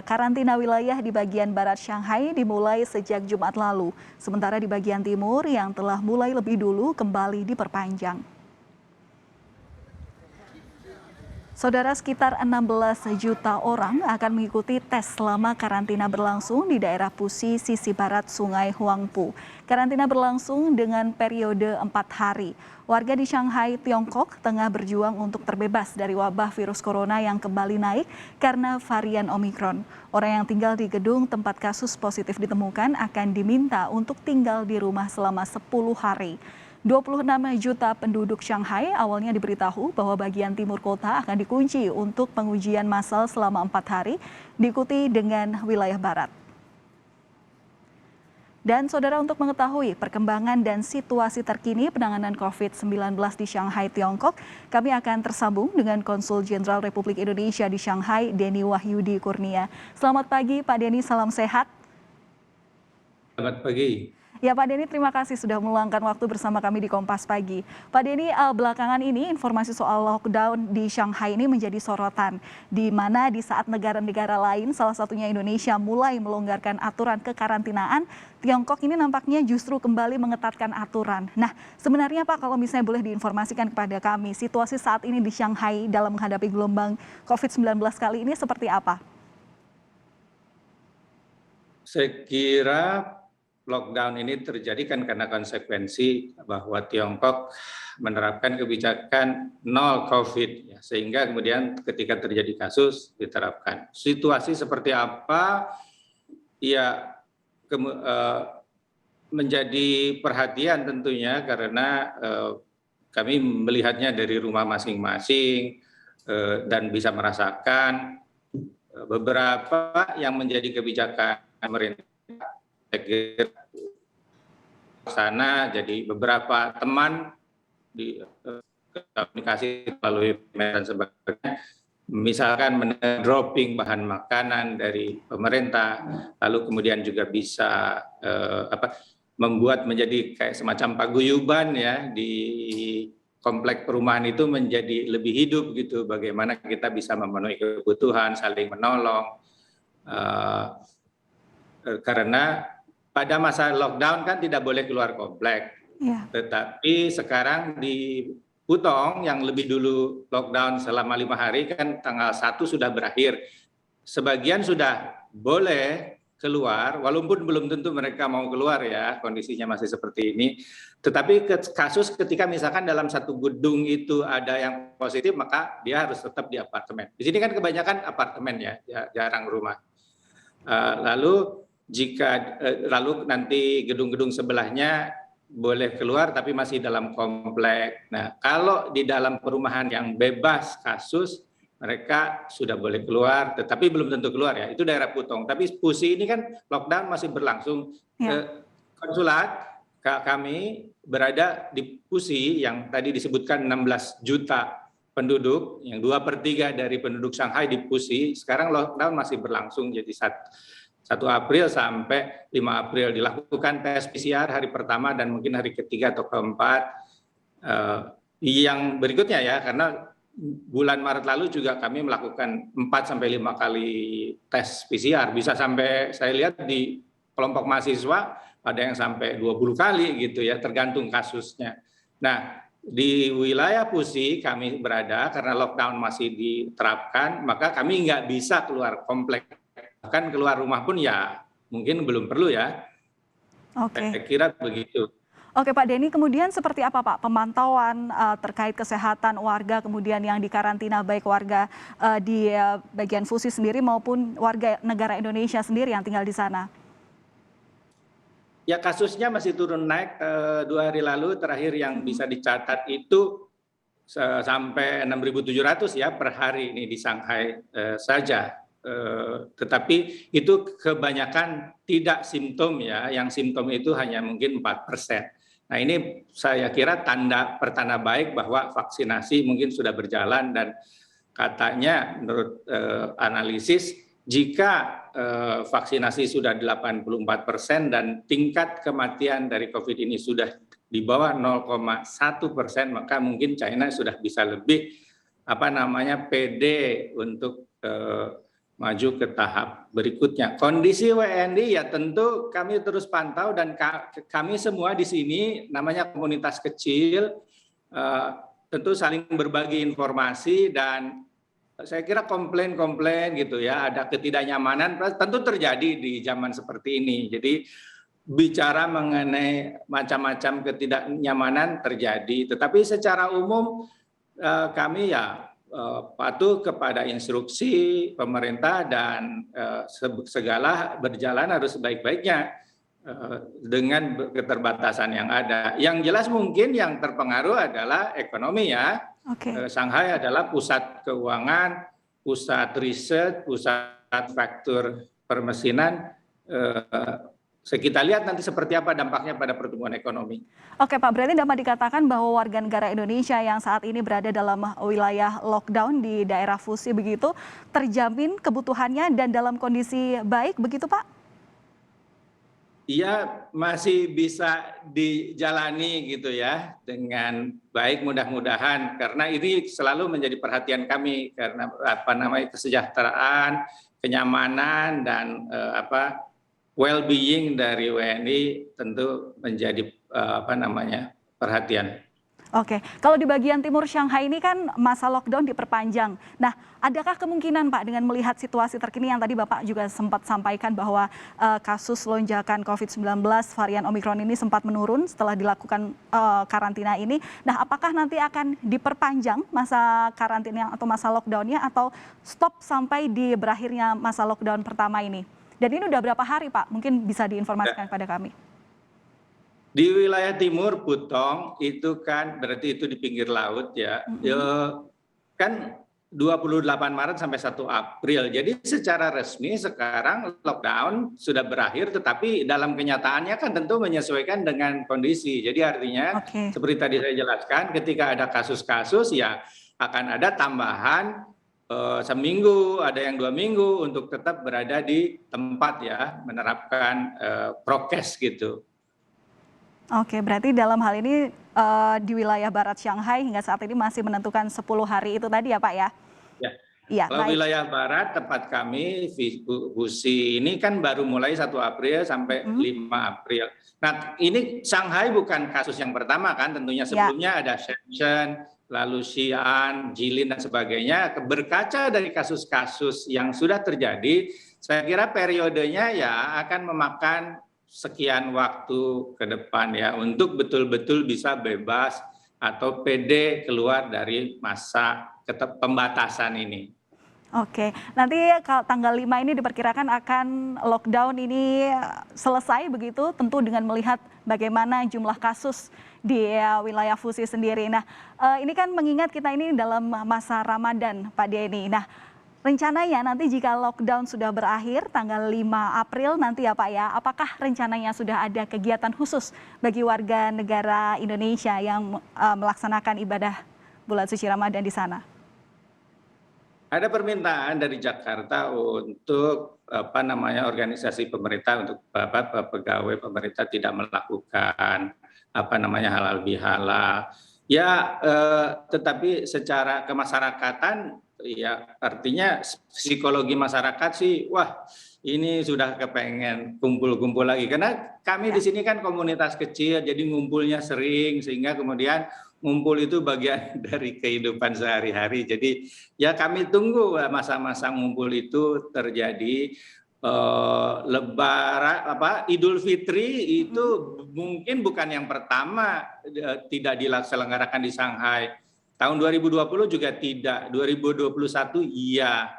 Karantina wilayah di bagian barat Shanghai dimulai sejak Jumat lalu, sementara di bagian timur yang telah mulai lebih dulu kembali diperpanjang. Saudara, sekitar 16 juta orang akan mengikuti tes selama karantina berlangsung di daerah Puxi, sisi barat Sungai Huangpu. Karantina berlangsung dengan periode 4 hari. Warga di Shanghai, Tiongkok tengah berjuang untuk terbebas dari wabah virus corona yang kembali naik karena varian Omikron. Orang yang tinggal di gedung tempat kasus positif ditemukan akan diminta untuk tinggal di rumah selama 10 hari. 26 juta penduduk Shanghai awalnya diberitahu bahwa bagian timur kota akan dikunci untuk pengujian massal selama 4 hari, diikuti dengan wilayah barat. Dan saudara, untuk mengetahui perkembangan dan situasi terkini penanganan COVID-19 di Shanghai, Tiongkok, kami akan tersambung dengan Konsul Jenderal Republik Indonesia di Shanghai, Denny Wahyudi Kurnia. Selamat pagi Pak Denny, salam sehat. Selamat pagi. Ya Pak Denny, terima kasih sudah meluangkan waktu bersama kami di Kompas Pagi. Pak Denny, belakangan ini informasi soal lockdown di Shanghai ini menjadi sorotan, di mana di saat negara-negara lain, salah satunya Indonesia, mulai melonggarkan aturan kekarantinaan, Tiongkok ini nampaknya justru kembali mengetatkan aturan. Nah, sebenarnya Pak, kalau misalnya boleh diinformasikan kepada kami, situasi saat ini di Shanghai dalam menghadapi gelombang COVID-19 kali ini seperti apa? Saya kira lockdown ini terjadi kan karena konsekuensi bahwa Tiongkok menerapkan kebijakan nol COVID, ya, sehingga kemudian ketika terjadi kasus diterapkan. Situasi seperti apa? Ya, menjadi perhatian tentunya karena kami melihatnya dari rumah masing-masing dan bisa merasakan beberapa yang menjadi kebijakan pemerintah. Sana jadi beberapa teman di komunikasi melalui dan sebagainya, misalkan dropping bahan makanan dari pemerintah, lalu kemudian juga bisa membuat menjadi kayak semacam paguyuban ya di komplek perumahan itu menjadi lebih hidup gitu, bagaimana kita bisa memenuhi kebutuhan, saling menolong, karena pada masa lockdown kan tidak boleh keluar komplek, ya. Tetapi sekarang di Pudong yang lebih dulu lockdown selama 5 hari kan tanggal 1 sudah berakhir. Sebagian sudah boleh keluar, walaupun belum tentu mereka mau keluar ya, kondisinya masih seperti ini. Tetapi kasus ketika misalkan dalam satu gedung itu ada yang positif, maka dia harus tetap di apartemen. Di sini kan kebanyakan apartemen ya, jarang rumah. Lalu nanti gedung-gedung sebelahnya boleh keluar tapi masih dalam komplek. Nah, kalau di dalam perumahan yang bebas kasus, mereka sudah boleh keluar, tetapi belum tentu keluar ya. Itu daerah Pudong. Tapi Puxi ini kan lockdown masih berlangsung. Ya. Konsulat kami berada di Puxi yang tadi disebutkan 16 juta penduduk, yang 2/3 dari penduduk Shanghai di Puxi. Sekarang lockdown masih berlangsung, jadi 1 April sampai 5 April dilakukan tes PCR hari pertama dan mungkin hari ketiga atau keempat. Yang berikutnya ya, karena bulan Maret lalu juga kami melakukan 4 sampai 5 kali tes PCR. Bisa sampai saya lihat di kelompok mahasiswa ada yang sampai 20 kali gitu ya, tergantung kasusnya. Nah, di wilayah Puxi kami berada karena lockdown masih diterapkan, maka kami nggak bisa keluar komplek. Bahkan keluar rumah pun ya mungkin belum perlu ya. Oke. Saya kira begitu. Oke Pak Denny, kemudian seperti apa Pak pemantauan terkait kesehatan warga kemudian yang dikarantina, baik warga di bagian Puxi sendiri maupun warga negara Indonesia sendiri yang tinggal di sana? Ya, kasusnya masih turun naik. 2 hari lalu terakhir yang bisa dicatat itu sampai 6.700 ya per hari ini di Shanghai saja. Tetapi itu kebanyakan tidak simptom ya, yang simptom itu hanya mungkin 4%. Nah, ini saya kira pertanda baik bahwa vaksinasi mungkin sudah berjalan dan katanya menurut analisis jika vaksinasi sudah 84% dan tingkat kematian dari COVID ini sudah di bawah 0,1%, maka mungkin China sudah bisa lebih pede untuk maju ke tahap berikutnya. Kondisi WNI ya tentu kami terus pantau dan kami semua di sini namanya komunitas kecil tentu saling berbagi informasi dan saya kira komplain-komplain gitu ya, ada ketidaknyamanan tentu terjadi di zaman seperti ini. Jadi bicara mengenai macam-macam ketidaknyamanan terjadi, tetapi secara umum kami ya patuh kepada instruksi pemerintah dan segala berjalan harus sebaik-baiknya dengan keterbatasan yang ada. Yang jelas mungkin yang terpengaruh adalah ekonomi ya. Shanghai adalah pusat keuangan, pusat riset, pusat faktur permesinan. Kita lihat nanti seperti apa dampaknya pada pertumbuhan ekonomi. Oke Pak, berarti dapat dikatakan bahwa warga negara Indonesia yang saat ini berada dalam wilayah lockdown di daerah Fusi begitu terjamin kebutuhannya dan dalam kondisi baik begitu Pak? Iya, masih bisa dijalani gitu ya dengan baik mudah-mudahan karena ini selalu menjadi perhatian kami karena kesejahteraan, kenyamanan dan well-being dari WNI tentu menjadi perhatian. Oke, kalau di bagian timur Shanghai ini kan masa lockdown diperpanjang. Nah, adakah kemungkinan Pak dengan melihat situasi terkini yang tadi Bapak juga sempat sampaikan bahwa kasus lonjakan COVID-19 varian Omikron ini sempat menurun setelah dilakukan karantina ini. Nah, apakah nanti akan diperpanjang masa karantina atau masa lockdownnya atau stop sampai di berakhirnya masa lockdown pertama ini? Dan ini udah berapa hari Pak? Mungkin bisa diinformasikan kepada kami. Di wilayah timur Putong itu kan berarti itu di pinggir laut ya. Kan 28 Maret sampai 1 April. Jadi secara resmi sekarang lockdown sudah berakhir tetapi dalam kenyataannya kan tentu menyesuaikan dengan kondisi. Jadi artinya seperti tadi saya jelaskan ketika ada kasus-kasus ya akan ada tambahan seminggu, ada yang 2 minggu untuk tetap berada di tempat ya menerapkan prokes gitu. Oke, berarti dalam hal ini di wilayah barat Shanghai hingga saat ini masih menentukan 10 hari itu tadi ya Pak ya? Ya, kalau wilayah barat tempat kami, Fusi ini kan baru mulai 1 April sampai 5 April. Nah ini Shanghai bukan kasus yang pertama kan tentunya sebelumnya ada Shenzhen, lalu Xi'an, Jilin dan sebagainya. Berkaca dari kasus-kasus yang sudah terjadi, saya kira periodenya ya akan memakan sekian waktu ke depan ya untuk betul-betul bisa bebas atau pede keluar dari masa pembatasan ini. Oke, nanti tanggal 5 ini diperkirakan akan lockdown ini selesai begitu, tentu dengan melihat bagaimana jumlah kasus di wilayah Fusi sendiri. Nah, ini kan mengingat kita ini dalam masa Ramadan, Pak Denny. Nah, rencananya nanti jika lockdown sudah berakhir tanggal 5 April nanti ya Pak ya, apakah rencananya sudah ada kegiatan khusus bagi warga negara Indonesia yang melaksanakan ibadah bulan suci Ramadan di sana? Ada permintaan dari Jakarta untuk organisasi pemerintah untuk pegawai pemerintah tidak melakukan halal bihalal. Ya, tetapi secara kemasyarakatan ya artinya psikologi masyarakat sih wah ini sudah kepengen kumpul-kumpul lagi karena kami di sini kan komunitas kecil jadi ngumpulnya sering sehingga kemudian ngumpul itu bagian dari kehidupan sehari-hari. Jadi ya kami tunggu masa-masa ngumpul itu terjadi. Idul Fitri itu mungkin bukan yang pertama tidak diselenggarakan di Shanghai. Tahun 2020 juga tidak, 2021 iya.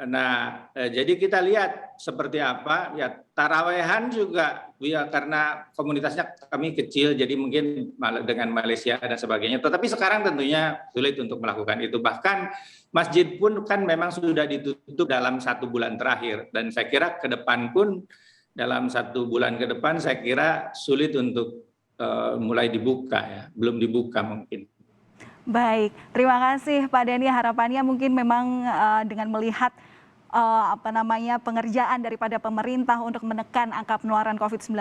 Nah, jadi kita lihat seperti apa ya tarawehan juga ya karena komunitasnya kami kecil jadi mungkin dengan Malaysia dan sebagainya. Tetapi sekarang tentunya sulit untuk melakukan itu. Bahkan masjid pun kan memang sudah ditutup dalam 1 bulan terakhir dan saya kira ke depan pun dalam 1 bulan ke depan saya kira sulit untuk mulai dibuka ya, belum dibuka mungkin. Baik, terima kasih Pak Denny. Harapannya mungkin memang dengan melihat pengerjaan daripada pemerintah untuk menekan angka penularan COVID-19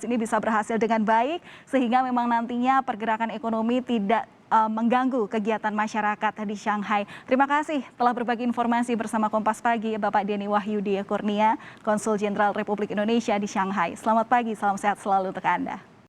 ini bisa berhasil dengan baik sehingga memang nantinya pergerakan ekonomi tidak mengganggu kegiatan masyarakat di Shanghai. Terima kasih telah berbagi informasi bersama Kompas Pagi, Bapak Denny Wahyudi Kurnia, Konsul Jenderal Republik Indonesia di Shanghai. Selamat pagi, salam sehat selalu untuk Anda.